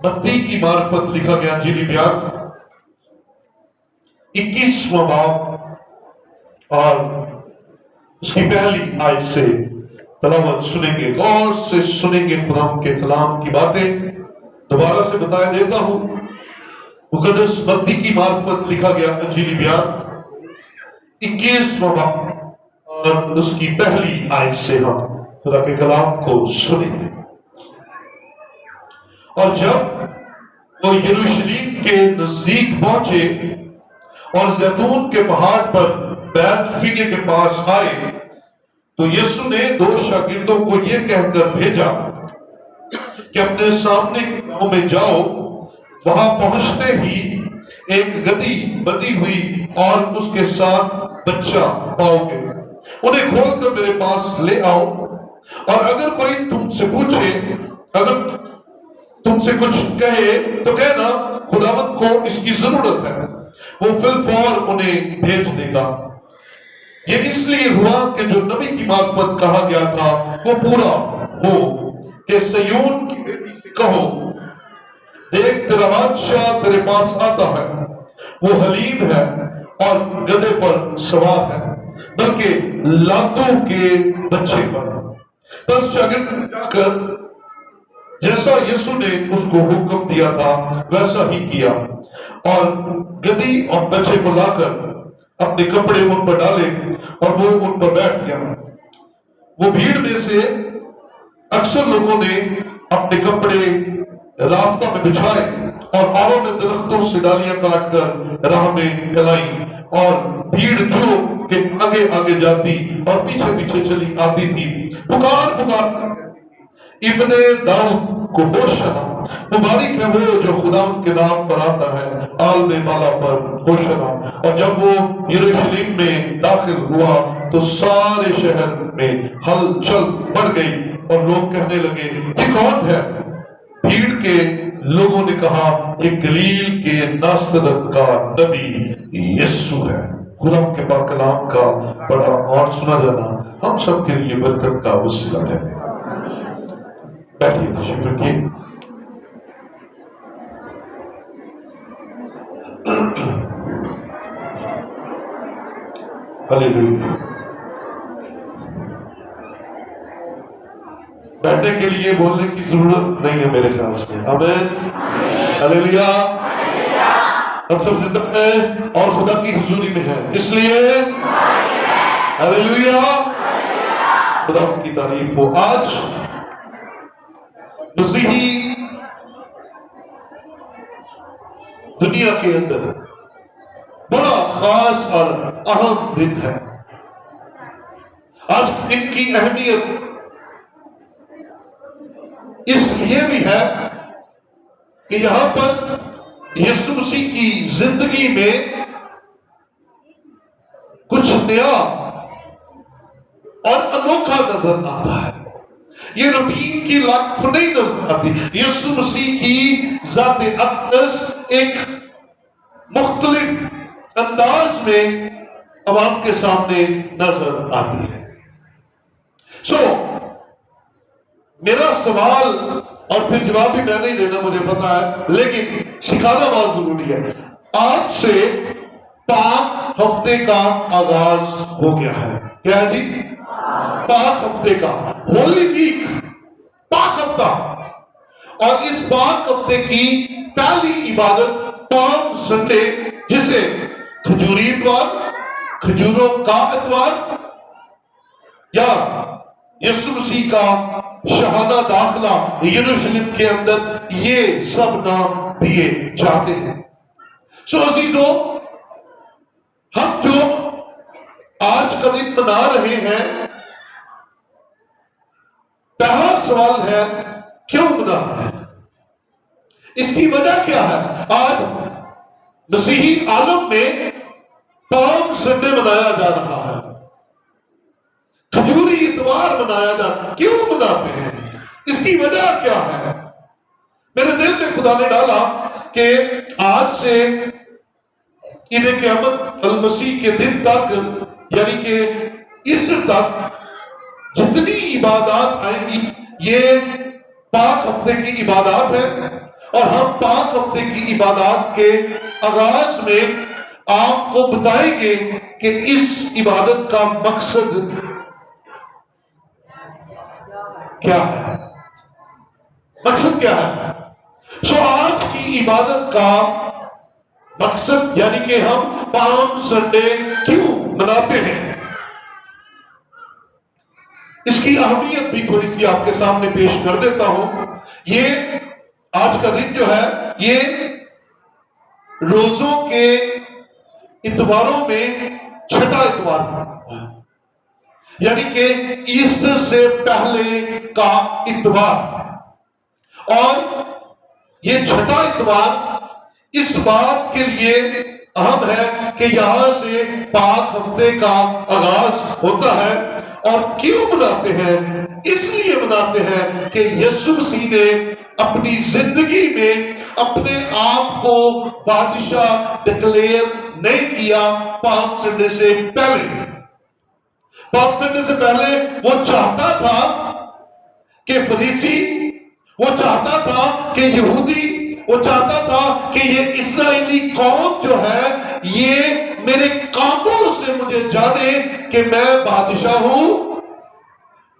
بندی کی معرفت لکھا گیا انجیلی بیان 21واں باب اور اس کی پہلی آیت سے تلاوت سنیں گے، غور سے سنیں گے خدا کے کلام کی باتیں۔ دوبارہ سے بتایا دیتا ہوں، مقدس بندی کی معرفت لکھا گیا انجیلی بیان 21واں باب اور اس کی پہلی آیت سے ہم خدا کے کلام کو سنیں گے۔ اور جب وہ یروشلیم کے نزدیک پہنچے اور زیتون کے پہاڑ پر بیت فگے کے پاس آئے تو یسوع نے 2 شاگردوں کو یہ کہہ کر بھیجا کہ اپنے سامنے کے گاؤں میں جاؤ، وہاں پہنچتے ہی ایک گدھی بندھی ہوئی اور اس کے ساتھ بچہ پاؤ گے، انہیں کھول کر میرے پاس لے آؤ، اور اگر کوئی تم سے پوچھے، اگر تم سے کچھ کہے تو کہنا خداوند کو اس کی ضرورت ہے، وہ فی الفور انہیں بھیج دے گا۔ یہ اس لیے ہوا کہ جو نبی کی معرفت کہا گیا تھا وہ پورا ہو کہ سیون کی بیٹی سے کہو، دیکھ تیرا بادشاہ تیرے پاس آتا ہے، وہ حلیم ہے اور گدھے پر سوار ہے، بلکہ لاتوں کے بچے پر۔ بس شاگرد نے جا کر جیسا یسوع نے اس کو حکم دیا تھا ویسا ہی کیا، اور گدھی اور بچے کو لا کر اپنے کپڑے ان پر ڈالے اور وہ ان پر بیٹھ گیا۔ وہ بھیڑ میں سے اکثر لوگوں نے اپنے کپڑے راستہ میں بچھائے اور اوروں نے درختوں سے ڈالیاں کاٹ کر راہ میں پھیلائی، اور بھیڑ جو کہ آگے آگے جاتی اور پیچھے پیچھے چلی آتی تھی پکار پکار ابن داؤد کو ہوشنا، مبارک ہے وہ جو خدا کے نام پر آتا ہے، عالم بالا پر ہوشنا۔ اور جب وہ یروشلیم میں داخل ہوا تو سارے شہر میں ہلچل بڑھ گئی اور لوگ کہنے لگے یہ کون ہے؟ بھیڑ کے لوگوں نے کہا یہ گلیل کے ناصرت کا نبی یسوع ہے۔ خدا کے پاک کلام کا پڑھا اور سنا جانا ہم سب کے لیے برکت کا وسیلہ ہے۔ بیٹھیے، تشریف رکھیے۔ ہلیلویا۔ بیٹھنے کے لیے بولنے کی ضرورت نہیں ہے میرے خیال سے، آمین، ہلیلویا۔ ہم سب زندہ ہیں اور خدا کی حضوری میں ہیں، اس لیے ہلیلویا، خدا کی تعریف ہو۔ آج مسیحی دنیا کے اندر بڑا خاص اور اہم دن ہے۔ آج ان کی اہمیت اس لیے بھی ہے کہ یہاں پر یسوع مسیح کی زندگی میں کچھ نیا اور انوکھا نظر آتا ہے۔ یہ روٹین کی لاکھ نہیں نظر آتی۔ یسوع مسیح کی ذات اقدس ایک مختلف انداز میں عوام کے سامنے نظر آتی ہے۔ میرا سوال اور پھر جواب بھی میں نہیں دینا، مجھے پتا ہے، لیکن سکھانا بہت ضروری ہے۔ آج سے پاک ہفتے کا آغاز ہو گیا ہے۔ کیا ہے جی؟ پاک ہفتے کا، ہولی ویک، پاک ہفتہ۔ اور اس پاک ہفتے کی پہلی عبادت پالم سنڈے، جسے کھجوری اتوار، کھجوروں کا اتوار، یا یسوع مسیح کا شہادہ داخلہ یروشلم کے اندر، یہ سب نام دیے جاتے ہیں۔ عزیزو، ہم جو آج کا دن منا رہے ہیں، پہلا سوال ہے کیوں منا رہے ہیں؟ اس کی وجہ کیا ہے؟ آج مسیحی عالم میں پالم سنڈے منایا جا رہا ہے، کھجوری اتوار منایا جا رہا ہے۔ کیوں مناتے ہیں؟ اس کی وجہ کیا ہے؟ میرے دل میں خدا نے ڈالا کہ آج سے عید قیامت المسیح کے دن تک، یعنی کہ ایسٹر تک جتنی عبادات آئیں گی، یہ پاک ہفتے کی عبادات ہے، اور ہم 5 ہفتے کی عبادات کے آغاز میں آپ کو بتائیں گے کہ اس عبادت کا مقصد کیا ہے، مقصد کیا ہے۔ سو آج کی عبادت کا مقصد یعنی کہ ہم پالم سنڈے کیوں مناتے ہیں، اس کی اہمیت بھی تھوڑی سی آپ کے سامنے پیش کر دیتا ہوں۔ یہ آج کا دن جو ہے یہ روزوں کے اتواروں میں 6واں اتوار ہے، یعنی کہ ایسٹر سے پہلے کا اتوار، اور یہ 6واں اتوار اس بات کے لیے اہم ہے کہ یہاں سے پاک ہفتے کا آغاز ہوتا ہے۔ اور کیوں مناتے ہیں؟ اس لیے مناتے ہیں کہ یسوع مسیح نے اپنی زندگی میں اپنے آپ کو بادشاہ ڈکلیئر نہیں کیا پالم سنڈے سے پہلے۔ پالم سنڈے سے پہلے وہ چاہتا تھا کہ فریسی، وہ چاہتا تھا کہ یہودی، وہ چاہتا تھا کہ یہ اسرائیلی قوم جو ہے یہ میرے کاموں سے مجھے جانے کہ میں بادشاہ ہوں،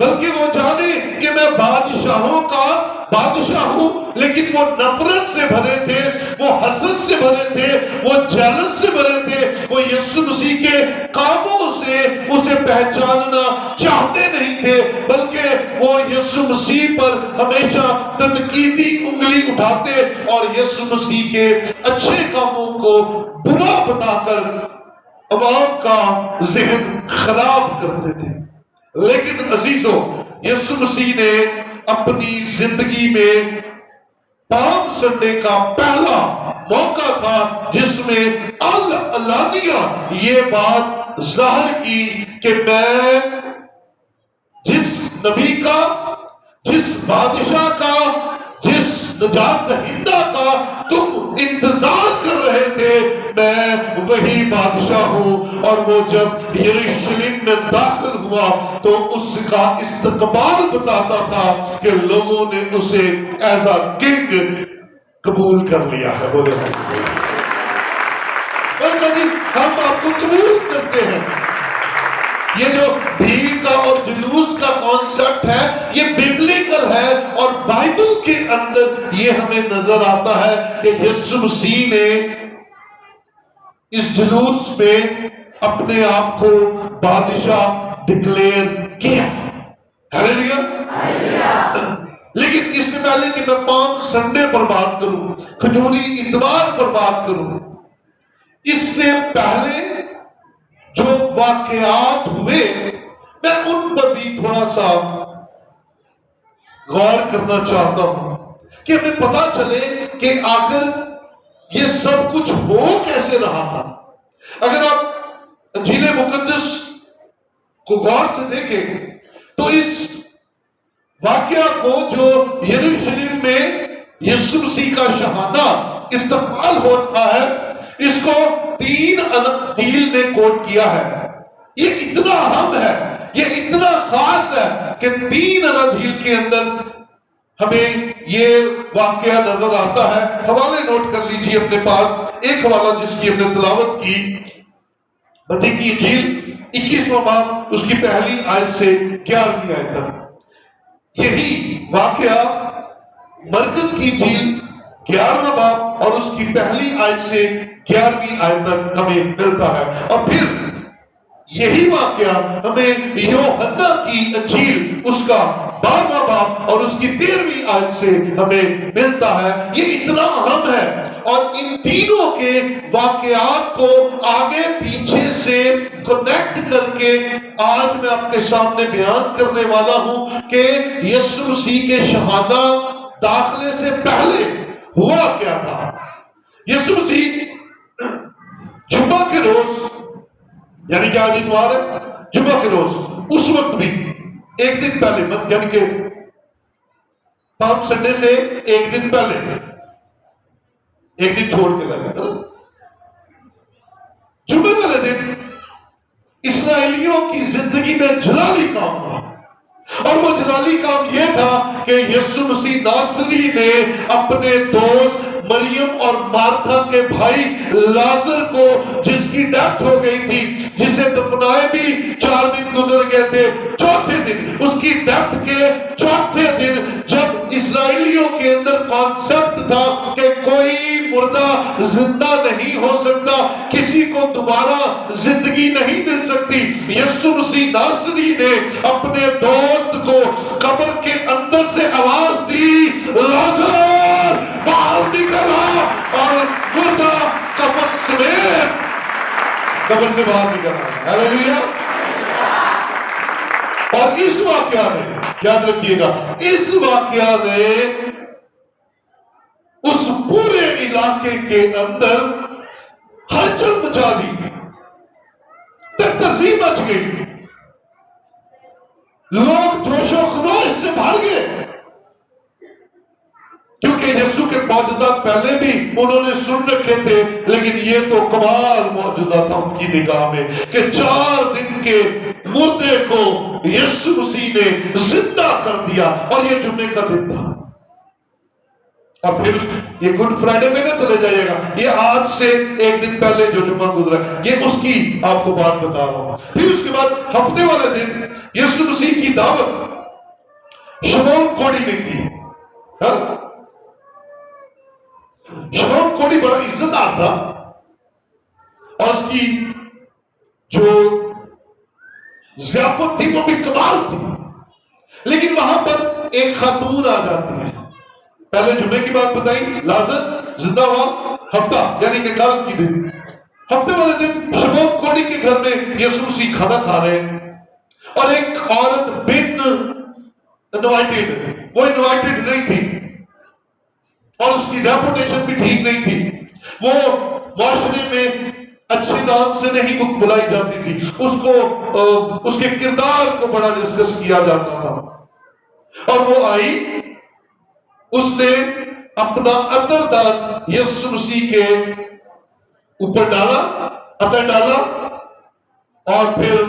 بلکہ وہ جانے کہ میں بادشاہوں کا بادشاہ ہوں۔ لیکن وہ نفرت سے بھرے تھے، وہ حسد سے بھرے تھے، وہ جلس سے بھرے تھے، وہ یسوع مسیح کے کاموں سے اسے پہچاننا چاہتے نہیں تھے، بلکہ وہ یسوع مسیح پر ہمیشہ تنقیدی انگلی اٹھاتے اور یسوع مسیح کے اچھے کاموں کو برا بتا کر عوام کا ذہن خراب کرتے تھے۔ لیکن عزیزوں، یسوع مسیح نے اپنی زندگی میں پالم سنڈے کا پہلا موقع تھا جس میں علانیہ یہ بات ظاہر کی کہ میں جس نبی کا، جس بادشاہ کا، جس نجات دہندہ کا تم انتظار کر رہے تھے، میں وہی بادشاہ ہوں۔ اور وہ جب یروشلم میں داخل ہوا تو اس کا استقبال بتاتا تھا کہ لوگوں نے اسے ایز اے کنگ قبول کر لیا ہے۔ بولے ہم آپ کو قبول کرتے ہیں۔ یہ جو بھیڑ کا اور جلوس کا کانسیپٹ ہے یہ ببلیکل ہے، اور بائبل کے اندر یہ ہمیں نظر آتا ہے کہ یسوع مسیح نے اس جلوس میں اپنے آپ کو بادشاہ ڈکلیئر کیا۔ ہلیلویا۔ لیکن اس سے پہلے کہ میں پالم سنڈے پر بات کروں، کھجوری اتوار پر بات کروں، اس سے پہلے جو واقعات ہوئے میں ان پر بھی تھوڑا سا غور کرنا چاہتا ہوں کہ ہمیں پتا چلے کہ آخر یہ سب کچھ ہو کیسے رہا تھا۔ اگر آپ انجیل مقدس کو غور سے دیکھیں تو اس واقعہ کو جو یروشلم میں یسوع مسیح کا شہادہ استقبال ہوتا ہے، اس کو 3 اناجیل نے کوٹ کیا ہے۔ یہ اتنا اہم ہے، یہ اتنا خاص ہے کہ 3 اناجیل کے اندر ہمیں یہ واقعہ نظر آتا ہے۔ حوالے نوٹ کر لیجئے اپنے پاس، ایک حوالہ جس کی ہم نے تلاوت کی، متی کی انجیل 21واں باب، اس کی پہلی آیت سے 11ویں آیت تک۔ یہی واقعہ مرکز کی انجیل 11واں باب اور اس کی پہلی آیت سے 11ویں آیت تک ہمیں ملتا ہے، اور پھر یہی واقعہ ہمیں یوحنا کی انجیل اس کا 12واں باب اور اس کی 13ویں آیت سے ہمیں ملتا ہے۔ یہ اتنا اہم ہے، اور ان تینوں کے واقعات کو آگے پیچھے سے کنیکٹ کر کے آج میں آپ کے سامنے بیان کرنے والا ہوں کہ یسوع مسیح کے شہادہ داخلے سے پہلے ہوا کیا تھا۔ یسوع مسیح جمعہ کے روز، یعنی کہ آج اتوار ہے، جمعہ کے روز اس وقت بھی ایک دن پہلے، یعنی کہ پالم سنڈے سے ایک دن پہلے، ایک دن چھوڑ کے لگا جمعے والے دن اسرائیلیوں کی زندگی میں جلالی کام ہوا۔ اور وہ جلالی کام یہ تھا کہ یسوع مسیح ناصری نے اپنے دوست مریم اور مارتھا کے بھائی لازر کو، جس کی ڈیتھ ہو گئی تھی، جسے دفنائے بھی 4 دن گزر گئے تھے، چوتھے دن، اس کی ڈیتھ کے چوتھے دن، جب اسرائیلیوں کے اندر کانسیپٹ تھا کہ کوئی مردہ زندہ نہیں ہو سکتا، کسی کو دوبارہ زندگی نہیں مل سکتی، یسوع مسیح ناصری نے اپنے دوست کو قبر کے اندر سے آواز دی، لازر باہر نکلا، اور مردہ قبر سمیت قبر سے باہر نکلا۔ ہاللیلویا۔ اور اس واقعہ میں یاد رکھیے گا، اس واقعہ نے اس پورے علاقے کے اندر ہلچل مچا دی، تہذیب مچ گئی، لوگ جوش و خروش سے بھر گئے، کیونکہ یسوع کے معجزات پہلے بھی انہوں نے سن رکھے تھے، لیکن یہ تو کمال معجزہ تھا ان کی نگاہ میں کہ 4 دن کے مردے کو یسوع مسیح نے زندہ کر دیا، اور یہ جمعے کا دن تھا۔ اور پھر یہ گڈ فرائیڈے میں نہ چلے جائیے گا، یہ آج سے 1 دن پہلے جو جمعہ گزرا ہے، یہ اس کی آپ کو بات بتا رہا ہوں۔ پھر اس کے بعد ہفتے والے دن یسوع مسیح کی دعوت شمعون کوڑی نے کی۔ شمعون کوڑی بڑا عزت دار تھا، اور اس کی جو ضیافت تھی وہ بھی کمال تھی، لیکن وہاں پر ایک خاتون آ جاتی ہے۔ پہلے جمعے کی بات بتائی، لازر زندہ ہوا، ہفتہ یعنی کہ کل کی دن، ہفتے والے دن شمعون کوڑی کے گھر میں یسوع مسیح کھانا کھا رہے ہیں، اور ایک عورت بن انوائٹڈ، وہ انوائٹڈ نہیں تھی، اور اس کی ریپوٹیشن بھی ٹھیک نہیں تھی، وہ معاشرے میں اچھے نام سے نہیں بلائی جاتی تھی، اس کو اس کے کردار کو بڑا ڈسکس کیا جاتا تھا، اور وہ آئی، اس نے اپنا عطر دان یسوع مسیح کے اوپر ڈالا، عطر ڈالا، اور پھر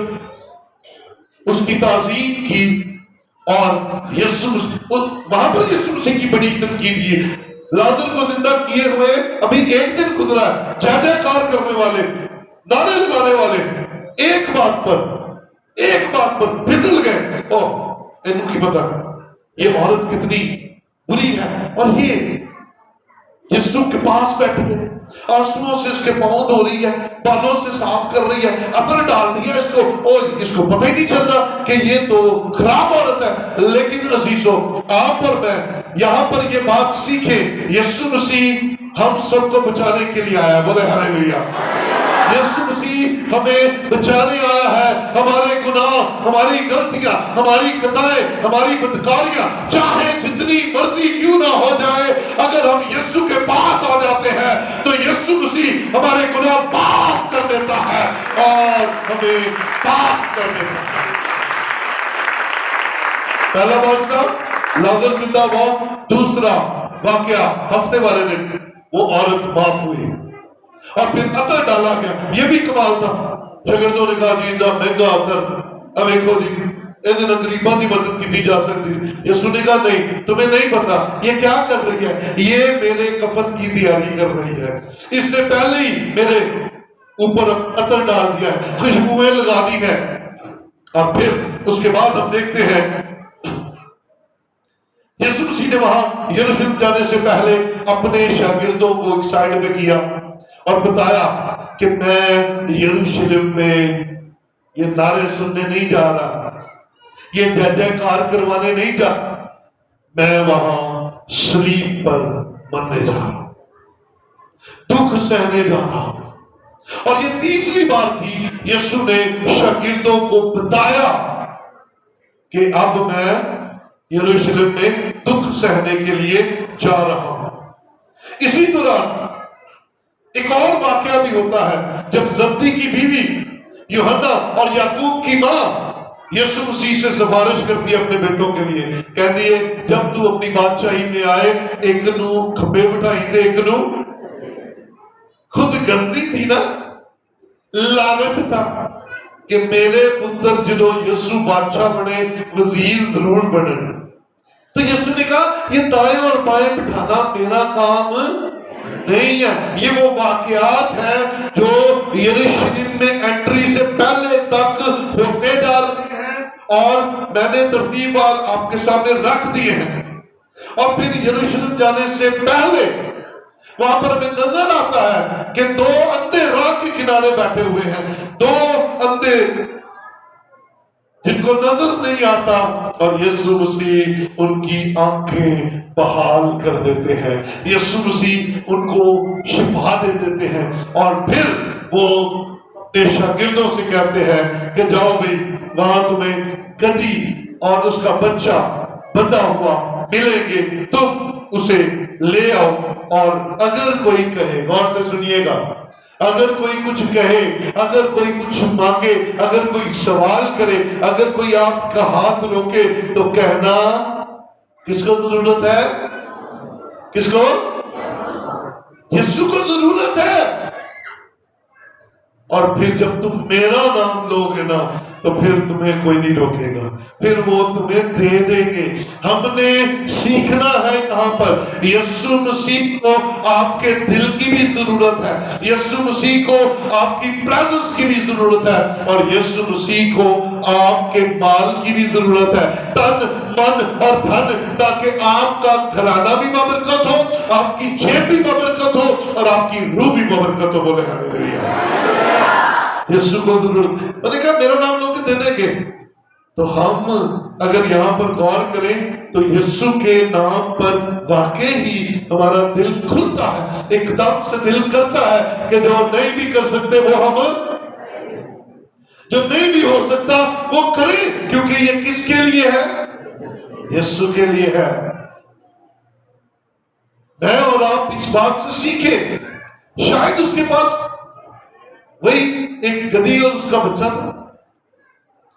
اس کی تعظیم کی، اور یسوع وہاں پر یسوع مسیح کی بڑی تنقید کی۔ لازر کو زندہ کیے ہوئے ابھی 1 دن گزرا ہے، جے جے کار کرنے والے، نعرے لگانے والے ایک بات پر پھسل گئے، انہوں کی پتا یہ عورت کتنی بری ہے، اور یہ یسوع کے پاس بیٹھی ہے، آنسوؤں سے اس کے پاؤں دھو رہی ہے، بالوں سے صاف کر رہی ہے، عطر ڈال دیا اس کو، اور اس کو پتہ ہی نہیں چل رہا کہ یہ تو خراب عورت ہے۔ لیکن عزیزو، آپ اور میں یہاں پر یہ بات سیکھیں، یسوع مسیح ہم سب کو بچانے کے لیے آیا، بولے ہاللیلویا۔ یسوع مسیح ہمیں بچانے آیا ہے، ہمارے گناہ، ہماری غلطیاں، ہماری خطائیں، ہماری بدکاریاں چاہے جتنی مرضی کیوں نہ ہو جائے، اگر ہم یسوع کے پاس آ جاتے ہیں تو یسوع مسیح ہمارے گناہ معاف کر دیتا ہے اور ہمیں پاک کر دیتا ہے۔ پہلا معجزہ لازر زندہ ہوا، دوسرا واقعہ ہفتے والے دن وہ عورت معاف ہوئی، اور پھر عطر ڈالا گیا، یہ بھی کمال تھا۔ شاگردوں نے کہا جی اتنا مہنگا عطر، اب ایک ہو جی ادھر غریباں کی مدد کی دی جا سکتی۔ یسوع نے کہا نہیں، تمہیں نہیں پتا یہ کیا کر رہی ہے، یہ میرے کفن کی تیاری کر رہی ہے، اس نے پہلے ہی میرے اوپر عطر ڈال دیا ہے، خوشبوئیں لگا دی ہے۔ اور پھر اس کے بعد ہم دیکھتے ہیں یسوع مسیح نے وہاں یروشلم جانے سے پہلے اپنے شاگردوں کو ایک سائڈ پہ کیا اور بتایا کہ میں یروشلم میں یہ نعرے سننے نہیں جا رہا، یہ جے جے کار کروانے نہیں جا، میں وہاں صلیب پر مرنے جا رہا ہوں، دکھ سہنے جا رہا ہوں۔ اور یہ تیسری بار تھی یسوع نے شاگردوں کو بتایا کہ اب میں یروشلم میں دکھ سہنے کے لیے جا رہا ہوں۔ اسی دوران ایک اور واقعہ بھی ہوتا ہے، جب زبدی کی بیوی یوحنا اور یعقوب کی ماں یسوع مسیح سے سفارش کرتی ہے اپنے بیٹوں کے لیے، کہتی ہے جب تو اپنی بادشاہی میں آئے ایک نو کھمبے بٹھائی دے، ایک نو خود غرضی تھی نا، لالچ تھا، کہ میرے پتر جنہوں یسوع بادشاہ بنے وزیر ضرور بنے. تو یسوع نے کہا یہ دائیں اور بائیں بٹھانا میرا کام نہیں ہے. یہ وہ واقعات ہیں جو یروشلم میں انٹری سے پہلے تک ہوتے جا رہے ہیں اور میں نے ترتیب آپ کے سامنے رکھ دیے ہیں. اور پھر یروشلم جانے سے پہلے وہاں پر ہمیں نظر آتا ہے کہ دو اندھے راہ کے کنارے بیٹھے ہوئے ہیں. دو اندھے جن کو نظر نہیں آتا اور یسوع مسیح ان کی آنکھیں بحال کر دیتے ہیں. یسوع مسیح ان کو شفا دے دیتے ہیں اور پھر وہ اپنے شاگردوں سے کہتے ہیں کہ جاؤ بھائی وہاں تمہیں گدھی اور اس کا بچہ بندھا ہوا ملیں گے, تم اسے لے آؤ. اور اگر کوئی کہے, غور سے سنیے گا, اگر کوئی کچھ کہے, اگر کوئی کچھ مانگے, اگر کوئی سوال کرے, اگر کوئی آپ کا ہاتھ روکے تو کہنا کس کو ضرورت ہے؟ کس کو؟ یسوع کو ضرورت ہے. اور پھر جب تم میرا نام لوگے نا تو پھر تمہیں کوئی نہیں روکے گا, پھر وہ تمہیں دے دیں گے. ہم نے سیکھنا ہے کہاں پر؟ یسوع مسیح کو آپ کے دل کی بھی ضرورت ہے, یسوع مسیح کو آپ کی پریزنس کی بھی ضرورت ہے, اور یسوع مسیح کو آپ کے مال کی بھی ضرورت ہے, تن من اور دھن, تاکہ آپ کا گھرانہ بھی بابرکت ہو, آپ کی جیب بھی بابرکت ہو اور آپ کی روح بھی بابرکت ہو. بولے ہاللیلویا. یسوع کو ضرورت. میں نے کہا میرا نام لوگ دے دیں گے. تو ہم اگر یہاں پر غور کریں تو یسوع کے نام پر واقع ہی ہمارا دل کھلتا ہے, ایک دم سے دل کرتا ہے کہ جو نہیں بھی کر سکتے وہ ہم, جو نہیں بھی ہو سکتا وہ کریں, کیونکہ یہ کس کے لیے ہے؟ یسوع کے لیے ہے. میں اور آپ اس بات سے سیکھیں. شاید اس کے پاس وہی ایک گدھی اور اس کا بچہ تھا,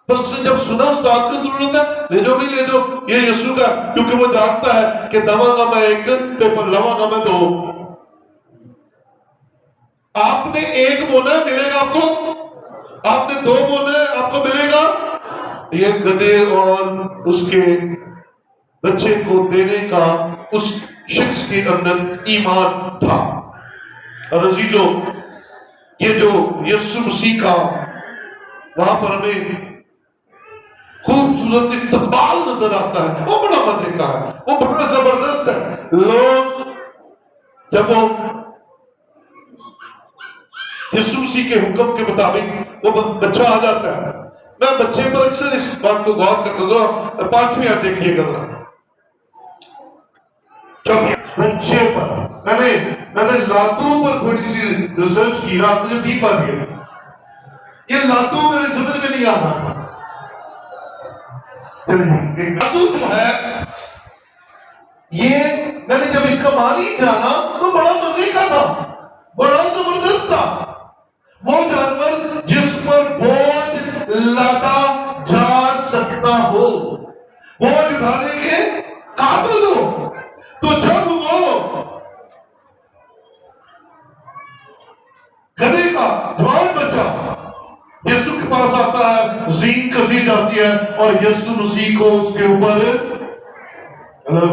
پر اس نے جب سنا استاد کی ضرورت ہے, لے جاؤ بھی لے جاؤ, یہ یسوع کا, کیونکہ وہ جانتا ہے کہ دوا گا میں ایک تے پر لوا گا میں دو. آپ نے ایک بونا ہے ملے گا آپ کو, آپ نے دو بونا ہے آپ کو ملے گا. یہ گدھے اور اس کے بچے کو دینے کا اس شخص کے اندر ایمان تھا. اور عزیزو, یہ جو یسوع مسیح کا وہاں پر ہمیں خوبصورت استقبال نظر آتا ہے, وہ بڑا مزے کا ہے, وہ بڑا زبردست ہے. لوگ جب وہ یسوع مسیح کے حکم کے مطابق وہ بچہ آ جاتا ہے, میں بچے پر اکثر اس بات کو غور کرتا ہوں. 5ویں آیت دیکھیے گا, بچے پر میں نے لاتوں پر تھوڑی سی ریسرچ کی, رات مجھے دی پا گیا, یہ لاتوں میرے سمجھ میں نہیں آ رہا. لاتو جو ہے یہ میں نے جب اس کا معنی جانا تو بڑا مزے کا تھا, بڑا زبردست تھا. وہ جانور جس پر بوجھ لادا جا سکتا ہو, بوجھ اٹھانے کے قابل ہو. تو جب وہ گدھے کا جوان بچہ یسوع کے پاس آتا ہے, زین کسی جاتی ہے اور یسوع مسیح کو اس کے اوپر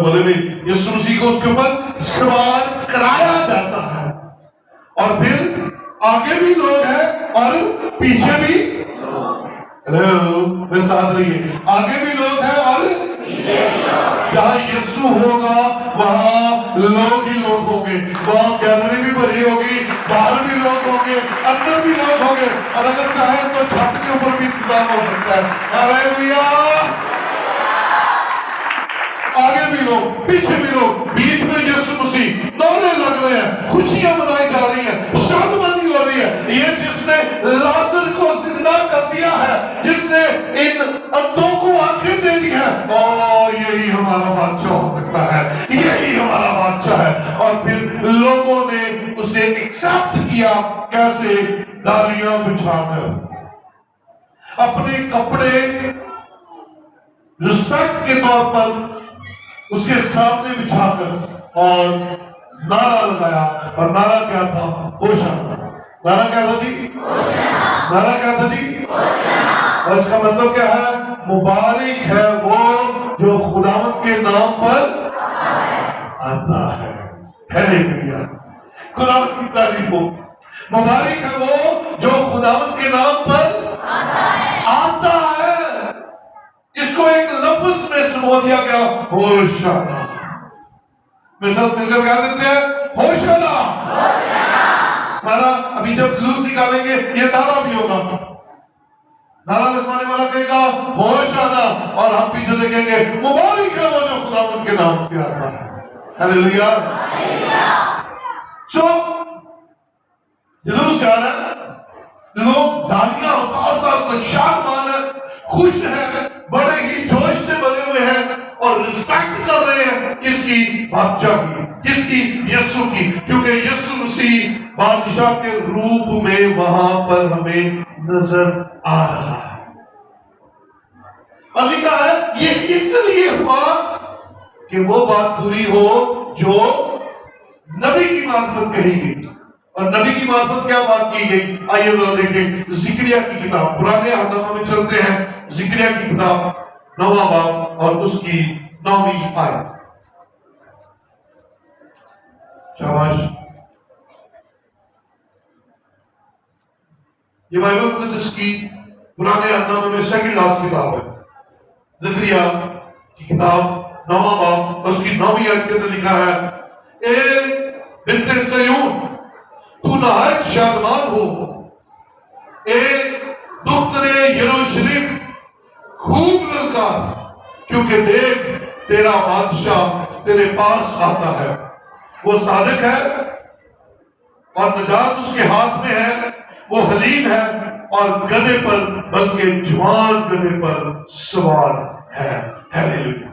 بولے نہیں, یسوع مسیح کو اس کے اوپر سوار کرایا جاتا ہے. اور پھر آگے بھی لوگ ہیں اور پیچھے بھی, میں ساتھ رہیے, آگے بھی لوگ ہیں اور جہاں یسوع ہوگا وہاں لوگ ہی لوگ ہوں گے, وہاں گیلری بھی بھری ہوگی, باہر بھی لوگ ہوں گے, اندر بھی لوگ ہوں گے, اور اگر چاہے تو چھت کے اوپر بھی انتظام ہو سکتا ہے. ہاللیلویا. آگے بھی لوگ, پیچھے بھی لوگ, بیچ میں یسوع مسیح, دورے لگ رہے ہیں, خوشیاں منائی جا رہی ہیں, شادمانی ہو رہی ہے. یہ جس نے لازر کو زندہ کر دیا ہے, جس نے ان اندھوں کو آنکھیں دے دی ہیں, یہی ہمارا بادشاہ ہو سکتا ہے, یہی ہمارا بادشاہ ہے. اور پھر لوگوں نے اسے ایکسپٹ کیا. کیسے؟ ڈالیاں بچھا کر, اپنے کپڑے رسپیکٹ کے طور پر اس کے سامنے بچھا کر, اور نعرہ لگایا. اور نعرہ کیا تھا؟ ہوشنا. نعرہ کیا تھا جی؟ نعرہ کیا تھا جی؟ اور اس کا مطلب کیا ہے؟ مبارک ہے وہ جو خداوند کے نام پر آتا ہے. ہیلیلویا. خداوند کی تعریف ہو. مبارک ہے وہ جو خداوند کے نام پر آتا ہے. اس کو ایک لفظ میں سمو دیا گیا، ہوشانا. میں سب مل کر کیا دیتے ہیں؟ ہوشانا. مانا ابھی جب جلوس نکالیں گے یہ نعرہ بھی ہوگا. نعرہ لگوانے والا کہے گا ہوشانا، اور ہم پیچھے سے کہیں گے مبارک ہے وہ جو خداوند کے نام سے آتا ہے. ہیلیلویا. سو جلوس جا رہا ہے، لوگ دھالیاں اتار کر شادمان ہے، خوش ہیں، بڑے ہی جوش سے بھرے ہوئے ہیں اور رسپیکٹ کر رہے ہیں. کس کی؟ بادشاہ کی. کس کی؟ یسوع کی. کیونکہ یسوع مسیح بادشاہ کے روپ میں وہاں پر ہمیں نظر آ رہا ہے. اور لکھا ہے یہ اس لیے ہوا کہ وہ بات پوری ہو جو نبی کی معرفت کہی گئی. اور نبی کی معرفت کیا بات کی گئی؟ آئیے ذرا دیکھیں زکریا کی کتاب، پرانے عہد میں چلتے ہیں. زکریا کی کتاب 9واں باب اور اس کی 9ویں آیت. شاباش. یہ بائبل مقدس کی پرانے عہد میں سیکنڈ لاسٹ کتاب ہے. زکریا کی کتاب 9واں باب اور اس کی 9ویں آیت کے اندر لکھا ہے، اے بنت صیون تو نہایت شادمان ہو، اے دختر یروشلم خوب للکار، کیونکہ دیکھ تیرا بادشاہ تیرے پاس آتا ہے. وہ صادق ہے اور نجات اس کے ہاتھ میں ہے. وہ حلیم ہے اور گدھے پر، بلکہ جوان گدھے پر سوار ہے. ہیلیلویا.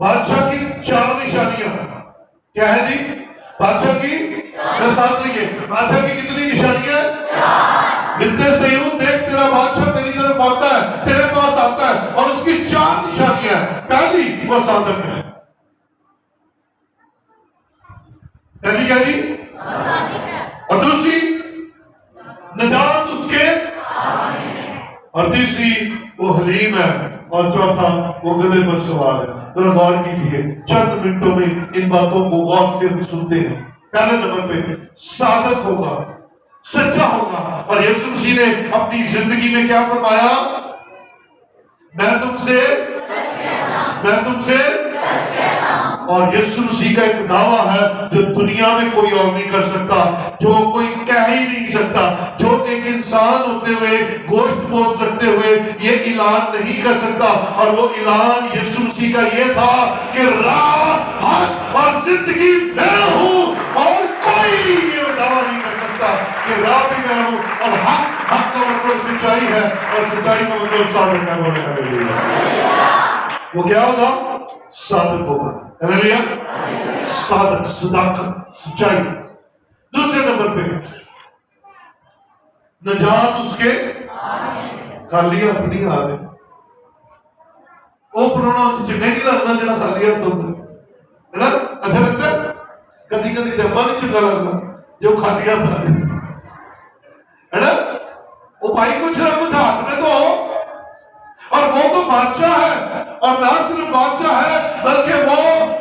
بادشاہ کی 4 نشانیاں کیا ہے جی؟ بادشاہ کی ساتھ رہیے، بادشاہ کی کتنی نشانیاں؟ 4. بنت صیون دیکھ تیرا بادشاہ تیری طرف آتا ہے، تیرے پاس آتا ہے، اور اس کی 4 نشانیاں. پہلی وہ صادق ہے. پہلی کیا جی؟ اور دوسری نجات اس کے، اور تیسری وہ حلیم ہے، اور چوتھا وہ گدھے پر سوار ہے. ذرا غور کیجیے، چند منٹوں میں ان باتوں کو غور سے سنتے ہیں. پہلے نمبر پہ صادق ہوگا، سچا ہوگا. اور یسوع مسیح نے اپنی زندگی میں کیا فرمایا؟ میں تم سے، اور یسوع مسیح کا ایک دعویٰ ہے جو دنیا میں کوئی اور نہیں کر سکتا، جو کوئی کہہ ہی نہیں سکتا. جو ایک انسان ہوتے ہوئے، گوشت پوست رکھتے ہوئے یہ اعلان نہیں کر سکتا. اور وہ اعلان یسوع مسیح کا یہ تھا کہ راہ، حق اور زندگی میں ہوں، اور کوئی یہ دعویٰ نہیں کر سکتا کہ راہ بھی میں ہوں اور حق کا مطلب سچائی ہے اور سچائی کا مطلب صادق ہے. وہ کیا ہوگا؟ صادق ہوگا. صادق، صداقت، سچائی. دوسرے نمبر پہ نجات اس کے، خالی ہاتھ نہیں آ رہے. وہ پرونا چٹے کی لگتا جڑا خالی ہاتھ ہوتا ہے نا، اچھا لگتا ہے. کدی کدی ڈبا نہیں چنگا لگتا جو خالی ہاتھ آ ہے نا. وہ بھائی کچھ نہ کچھ ہاتھ میں تو ہو. اور وہ تو بادشاہ ہے، اور نہ صرف بادشاہ ہے بلکہ وہ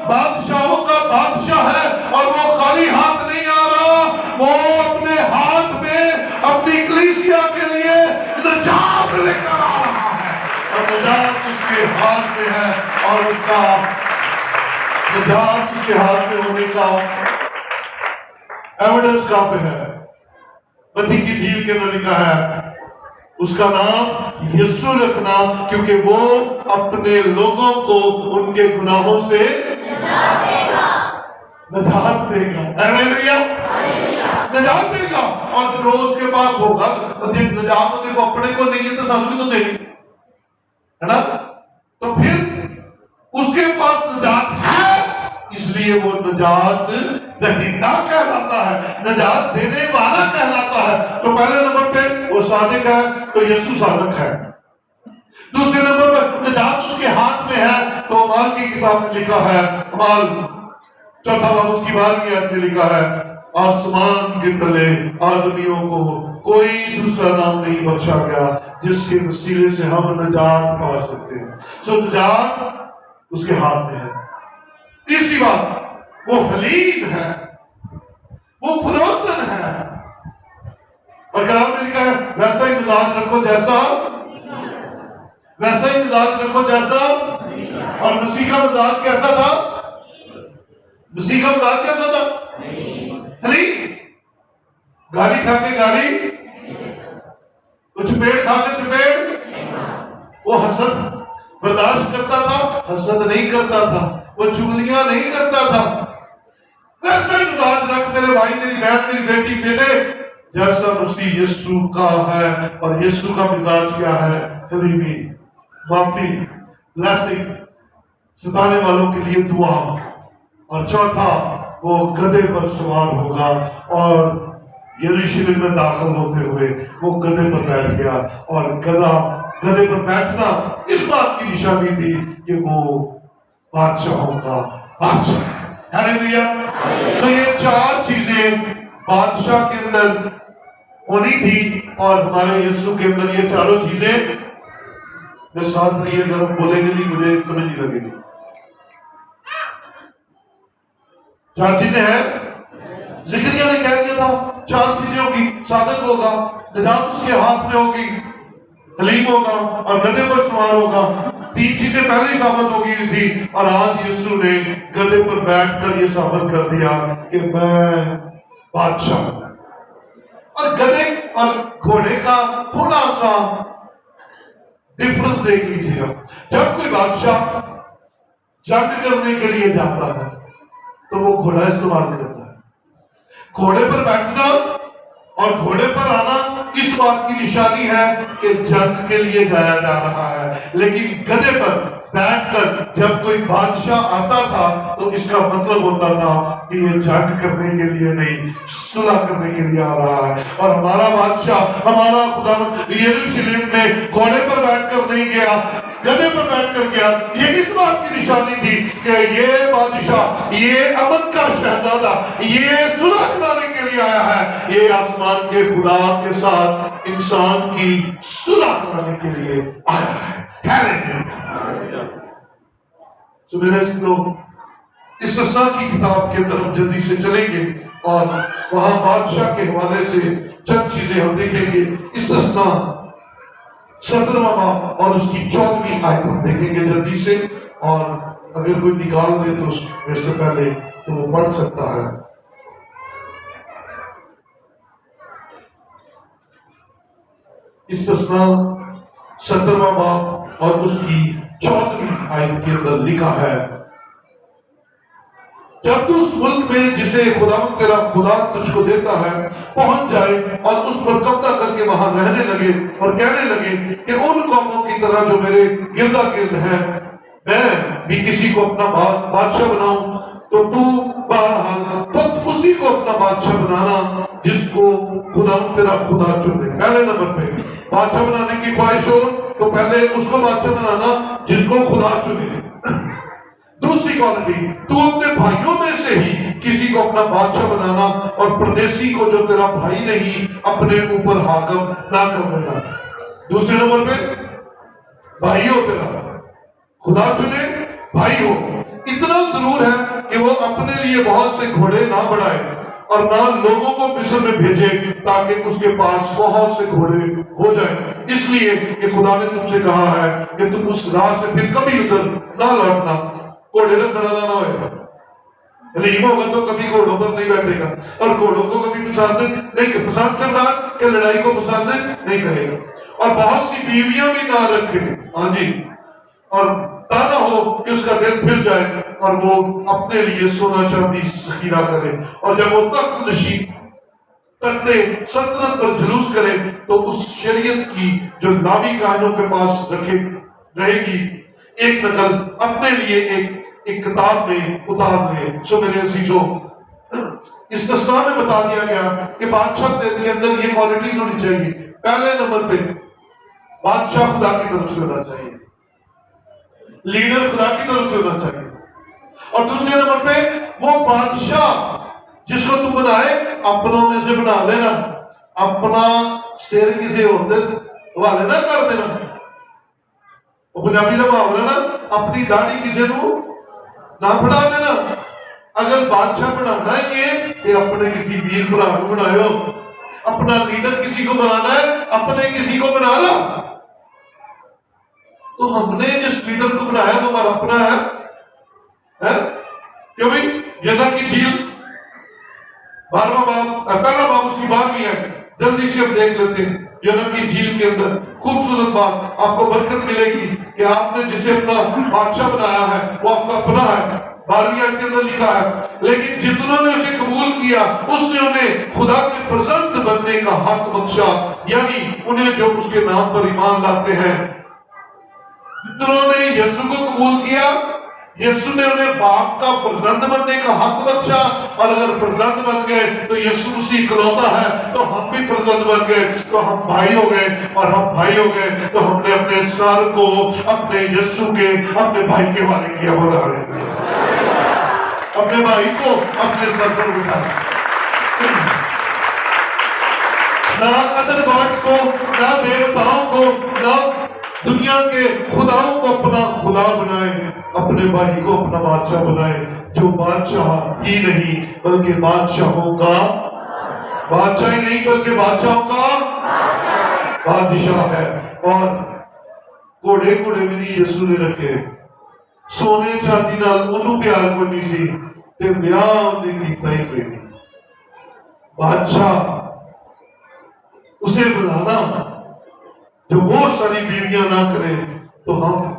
بادشاہوں کا بادشاہ ہے. اور وہ خالی ہاتھ نہیں آ رہا، وہ اپنے ہاتھ میں اپنی کلیسیا کے لیے نجات لے کر آ رہا ہے. اور نجات اس کے ہاتھ میں ہے، اور اس کا نجات اس کے ہاتھ میں ہونے کا ایویڈنس کہاں پہ ہے؟ متی کی جھیل کے اندر لکھا ہے اس کا نام یسوع رکھنا، کیونکہ وہ اپنے لوگوں کو ان کے گناہوں سے نجات دے گا. نجات دے گا. اور جو اس کے پاس ہوگا، جب نجات ہوتے کو اپنے کو نہیں ہے تو سب کو تو دے گی ہے نا. تو پھر اس کے پاس نجات ہے، اس لیے وہ نجات دہندہ کہلاتا ہے، نجات دینے والا کہلاتا ہے. تو پہلے نمبر پہ وہ صادق ہے تو یسوع صادق ہے. دوسرے نمبر پر نجات اس کے ہاتھ میں ہے تو اعمال کی کتاب میں لکھا ہے، اعمال 4 باب اس کی 12ویں آیت میں لکھا ہے، آسمان کے تلے آدمیوں کو کوئی دوسرا نام نہیں بخشا گیا جس کے وسیلے سے ہم نجات پا سکتے ہیں. سو نجات اس کے ہاتھ میں ہے. تیسری بات، وہ حلیم ہے، وہ فروتن ہے. اور کلام میں لکھا ہے ویسا ہی مزاج رکھو جیسا، ویسا ہی مزاج رکھو جیسا. اور مسیح کا مزاج کیسا تھا؟ مسیح کا مزاج کیسا تھا؟ حلیم. گالی کھا کے گالی، وہ چپیڑ کھا کے چپیڑ. وہ حسد برداشت کرتا تھا، حسد نہیں کرتا تھا. وہ چگلیاں نہیں کرتا تھا. ویسا ہی مزاج رکھ میرے بھائی، میری بہن، میری بیٹی، بیٹے، جیسا مسیح یسوع کا ہے. اور یسوع کا مزاج کیا ہے؟ حلیمی، معافی، بلیسنگ، ستانے والوں کے لیے دعا. اور چوتھا، وہ گدھے پر سوار ہوگا اور یروشلم میں داخل ہوتے ہوئے وہ گدھے پر بیٹھ گیا. اور گدھے پر بیٹھنا اس بات کی نشانی تھی کہ وہ بادشاہوں کا بادشاہ ہے. ہاللیلویا. تو یہ چار چیزیں بادشاہ کے اندر ہونی تھی اور ہمارے یسوع کے اندر یہ چاروں چیزیں. میں ساتھ رہیے، اگر ہم بولیں گے نہیں مجھے سمجھ نہیں لگے گی. چار چیزیں ہیں. زکریا نے کہہ دیا تھا چار چیزیں ہوگی. صادق ہوگا، نجات اس کے ہاتھ میں ہوگی، حلیم ہوگا اور گدھے پر سوار ہوگا. تین چیزیں پہلے ہی ثابت ہو گئی تھی اور آج یسوع نے گدھے پر بیٹھ کر یہ ثابت کر دیا کہ میں بادشاہ ہوں. اور گدھے اور گھوڑے کا تھوڑا سا ڈفرنس دیکھ لیجیے. جب کوئی بادشاہ جنگ کرنے کے لیے جاتا ہے تو وہ گھوڑا استعمال کرتا ہے. گھوڑے پر بیٹھنا اور گھوڑے پر آنا اس بات کی نشانی ہے کہ جنگ کے لیے جایا جا رہا ہے. لیکن گدھے پر بیٹھ کر جب کوئی بادشاہ آتا تھا تو اس کا مطلب ہوتا تھا کہ یہ جنگ کرنے کے لیے نہیں، صلح کرنے کے لیے آ رہا ہے. اور ہمارا بادشاہ، ہمارا خدا یروشلم میں گھوڑے پر بیٹھ کر نہیں گیا، گدھے پر بیٹھ کر گیا. یہ اس بات کی نشانی تھی کہ یہ بادشاہ، یہ امن کا شہزادہ، یہ صلح کرانے کے لیے آیا ہے. یہ آسمان کے خدا کے ساتھ انسان کی صلح کرانے کے لیے آیا ہے. تو میرے لوگ استثناء کی کتاب کے طرف جلدی سے چلیں گے اور وہاں بادشاہ کے حوالے سے چند چیزیں ہم دیکھیں گے. استثناء 17واں باب اور اس کی 14ویں آیت ہم دیکھیں گے جلدی سے. اور اگر کوئی نکال دے تو میرے سے پہلے تو وہ پڑھ سکتا ہے. استثناء 17واں باب اور اس کی 14ویں آیت کے اندر لکھا ہے، جب تو اس ملک میں جسے خداوند تیرا خدا تجھ کو دیتا ہے پہنچ جائے اور اس پر قبضہ کر کے وہاں رہنے لگے اور کہنے لگے کہ ان قوموں کی طرح جو میرے گردا گرد ہیں میں بھی کسی کو اپنا بادشاہ بناؤں، تو تو بہرحال خود اسی کو اپنا بادشاہ بنانا جس کو خداوند تیرا خدا چنے. پہلے نمبر پہ بادشاہ بنانے کی خواہش ہو تو پہلے اس کو بادشاہ بنانا جس کو خدا چنے. دوسری کوالٹی، تو اپنے بھائیوں میں سے ہی کسی کو اپنا بادشاہ بنانا اور پردیسی کو جو تیرا بھائی نہیں اپنے اوپر حاکم نہ کر دینا. دوسرے نمبر پہ بھائی ہو، تیرا خدا چنے بھائی ہو. اتنا ضرور ہے کہ وہ اپنے لیے بہت سے گھوڑے نہ بڑھائے اور نہ لوگوں کو مصر میں بھیجے تاکہ اس کے پاس بہت سے گھوڑے ہو جائیں. اس لیے کہ خدا نے تم سے کہا ہے کہ تم اس راہ سے پھر کبھی ادھر نہ لوٹنا. گھوڑے نے بنانا نہ ہوئے گا، حلیم ہوگا تو کبھی گھوڑوں پر نہیں بیٹھے گا اور گھوڑوں کو کبھی پسند نہیں پسند کر رہا کہ لڑائی کو پسند نہیں کرے گا. اور بہت سی بیویاں بھی نہ رکھے. ہاں جی. اور نہ ہو کہ اس کا دل پھر جائے اور وہ اپنے لیے سونا چاندی ذخیرہ کرے اور جب وہ تخت نشین تختے سلطنت پر جلوس کرے تو اس شریعت کی جو لاوی کاہنوں کے پاس رہے گی ایک نقل اپنے لیے ایک کتاب میں اتار لے. سو میرے عزیزو، استثناء میں بتا دیا گیا کہ بادشاہ کے اندر یہ کوالٹیز ہونی چاہیے. پہلے نمبر پہ بادشاہ خدا کی طرف سے ہونا چاہیے، لیڈر خدا کی طرف سے ہونا چاہیے. اور دوسرے نمبر پہ وہ بادشاہ جس کو تو بنائے اپنوں میں سے بنا لینا، اپنا سر کسی اور حوالے نہ کر دینا۔ وہ پنجابی کا محاورہ نا، اپنی داڑھی کسی کو نہ بنا دینا۔ اگر بادشاہ بنانا ہے کہ اپنے کسی ویر بھرا کو بنائے ہو، اپنا لیڈر کسی کو بنانا ہے اپنے کسی کو بنا لا۔ تو ہم نے جس لیڈر کو بنایا وہ ہمارا اپنا ہے کیوں بھائی؟ یدا کی جھیل 12واں باب، پہلا باب اس کی بات بھی ہے، جلدی سے ہم دیکھ لیتے ہیں۔ یدا کی جھیل کے اندر خوبصورت بات آپ کو برکت ملے گی کہ آپ نے جسے اپنا بادشاہ بنایا ہے وہ آپ کا اپنا ہے۔ 12ویں آیت کے اندر لکھا ہے لیکن جتنوں نے اسے قبول کیا اس نے انہیں خدا کے فرزند بننے کا حق بخشا، یعنی انہیں جو اس کے نام پر ایمان لاتے ہیں۔ جتنوں نے یسوع کو قبول کیا یسوع نے انہیں باپ کا فرزند بننے کا حق بخشا، اور اگر فرزند بن گئے تو یسوع مسیح اکلوتا ہے تو ہم بھی فرزند بن گئے، تو ہم بھائی ہو گئے، اور ہم بھائی ہو گئے تو ہم نے اپنے سر کو اپنے یسوع کے اپنے بھائی کے والے کیا بنا رہے ہیں، اپنے بھائی کو اپنے سر پر بٹھایا۔ نہ ادر گاڈز کو، نہ دیوتاؤں کو، نہ دنیا کے خداؤں کو اپنا خدا بنائے، اپنے بھائی کو اپنا بادشاہ بنائے، جو بادشاہ ہی نہیں بلکہ بادشاہوں کا بادشاہ ہی نہیں بلکہ بادشاہوں کا بادشاہ ہے۔ اور گھوڑے بھی نہیں یسوع نے رکھے، سونے چاندی نال انہوں پیار کو نہیں سی تے بیاہ انہیں کیتا ہی کوئی نہیں۔ بادشاہ اسے بلانا جو بہت ساری بیویاں نہ کرے، تو ہم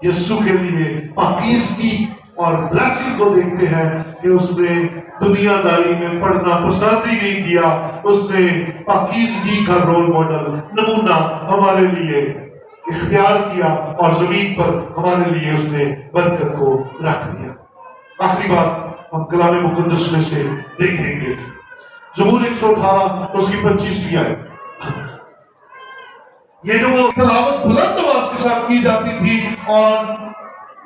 یسوع کے لیے پاکیزگی اور بلیسنگ کو دیکھتے ہیں کہ اس نے دنیا داری میں پڑھنا پسند ہی نہیں کیا، اس نے پاکیزگی کا رول ماڈل نمونہ ہمارے لیے اختیار کیا، اور زمین پر ہمارے لیے اس نے برکت کو رکھ دیا۔ آخری بات ہم کلام مقدس میں سے دیکھیں گے، زبور 118 اس کی 25ویں آیت۔ یہ جو وہ تلاوت بلند آواز کے ساتھ کی جاتی تھی اور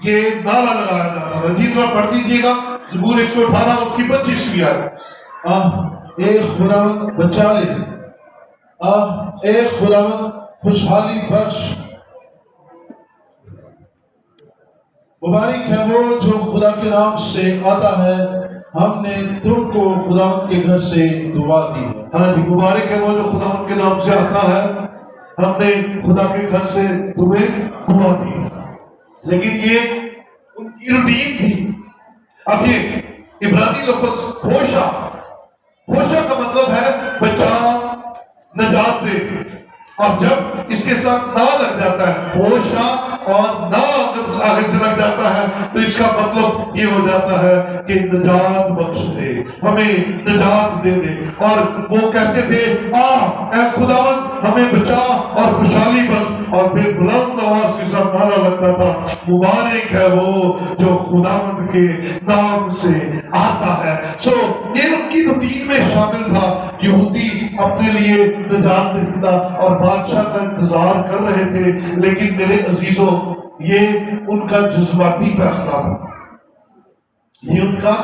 یہ نعرہ لگایا جاتا تھا، جی طرح پڑھ دیجیے گا، زبور 118 اس کی 25ویں آیت۔ اے خداوند بچا لے، اے خداوند خوشحالی بخش، مبارک ہے وہ جو خدا کے نام سے آتا ہے، ہم نے تم کو خداوند کے گھر سے دعا دی۔ ہاں جی، مبارک ہے وہ جو خداوند کے نام سے آتا ہے، ہم نے خدا کے گھر سے تمہیں دعا دی۔ لیکن یہ ان کی روٹین تھی۔ اب یہ عبرانی لفظ ہوشا کا مطلب ہے بچا، نجات دے، اور جب اس کے ساتھ نہ لگ جاتا ہے، ہوشا اور نہ آگے سے لگ جاتا ہے، تو اس کا مطلب یہ ہو جاتا ہے کہ نجات بخش دے، ہمیں نجات دے دے۔ اور وہ کہتے تھے اے خداوند ہمیں بچا اور خوشحالی بخش، اور پھر بلند آواز کے ساتھ نعرہ لگتا تھا، مبارک ہے وہ جو خداوند کے نام سے آتا ہے۔ سو یہ ان کی روٹین میں شامل تھا۔ یہودی اپنے لیے نجات دیتا اور بادشاہ کا انتظار کر رہے تھے، لیکن میرے عزیزوں یہ ان کا جذباتی فیصلہ تھا، یہ ان کا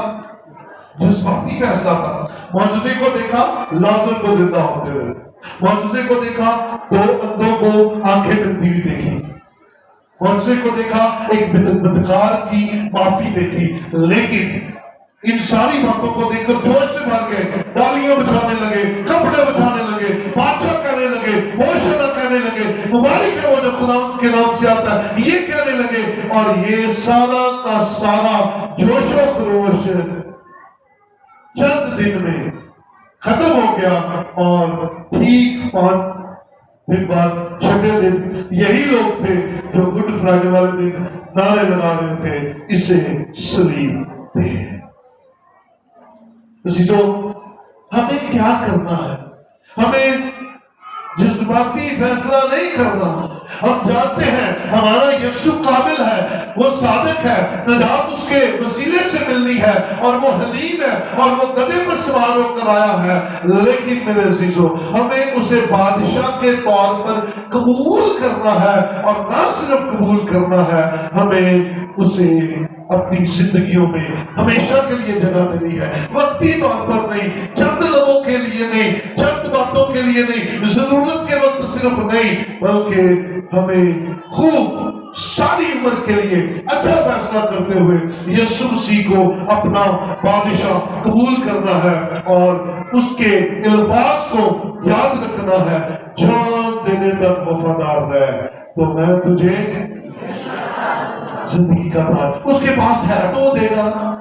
جذباتی فیصلہ تھا۔ معجزے کو دیکھا لازر کو زندہ ہوتے ہوئے، معجزے کو دیکھا 2 اندھوں کو آنکھیں ملتی ہوئی دیکھی، معجزے کو دیکھا ایک بدکار کی معافی دیکھی، لیکن ان ساری باتوں کو دیکھ کر جوش سے بھر گئے، ڈالیاں بچھانے لگے، کپڑے بچھانے لگے، بادشاہ کہنے لگے، ہوشنا کہنے لگے، مبارک ہے وہ جو خداوند کے نام سے آتا ہے، یہ کہنے لگے۔ اور یہ سارا کا سارا جوش و خروش چند دن میں ختم ہو گیا، اور ٹھیک 5 دن بعد چھٹے دن یہی لوگ تھے جو گڈ فرائیڈے والے دن نعرے لگا رہے تھے اسے صلیب دے۔ عزیزوں ہمیں کیا کرنا ہے؟ ہمیں جذباتی فیصلہ نہیں کرنا۔ ہم جانتے ہیں ہمارا یسوع قابل ہے، وہ صادق ہے، نجات اس کے وسیلے سے ملنی ہے، اور وہ حلیم ہے، اور وہ گدھے پر سوار ہو کر آیا ہے۔ لیکن میرے عزیزوں ہمیں اسے بادشاہ کے طور پر قبول کرنا ہے، اور نہ صرف قبول کرنا ہے، ہمیں اسے اپنی زندگیوں میں ہمیشہ کے لیے جگہ دینی ہے، وقتی طور پر نہیں، چند لوگوں کے لیے نہیں، چند باتوں کے لیے نہیں، ضرورت کے وقت صرف نہیں، بلکہ ہمیں خوب ساری عمر کے لیے اچھا فیصلہ کرتے ہوئے یسوع مسیح کو اپنا بادشاہ قبول کرنا ہے اور اس کے الفاظ کو یاد رکھنا ہے، جان دینے تک وفادار رہ تو میں تجھے زندگی کا تاج۔ اس کے پاس ہے تو وہ دے گا،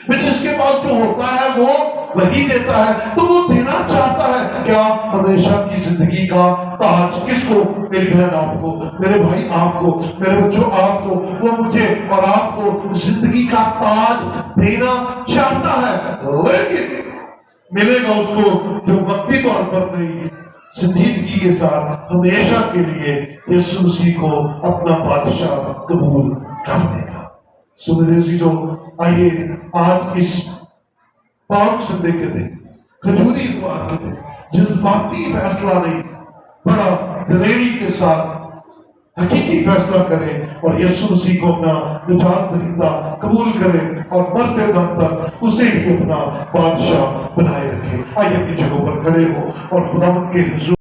جس کے پاس جو ہوتا ہے وہ وہی دیتا ہے، تو وہ دینا چاہتا ہے کیا؟ ہمیشہ کی زندگی کا تاج۔ کس کو؟ میری بہن آپ کو، میرے بھائی آپ کو، میرے بچوں آپ کو، وہ مجھے اور آپ کو زندگی کا تاج دینا چاہتا ہے، لیکن ملے گا اس کو جو وقتی طور پر نہیں، سنجیدگی کے ساتھ ہمیشہ کے لیے یسوع مسیح کو اپنا بادشاہ قبول کر دے گا۔ سو میرے عزیزوں، آئیے آج اس پاک سنڈے کے دن، کھجوری اتوار کے دن، جذباتی فیصلہ نہیں، بڑا دلیری کے ساتھ حقیقی فیصلہ کریں اور یسوع مسیح کو اپنا نجات دہندہ قبول کریں اور مرتے دم تک اسے ہی اپنا بادشاہ بنائے رکھیں۔ آئیے اپنی جگہوں پر کھڑے ہو اور خداوند کے حضور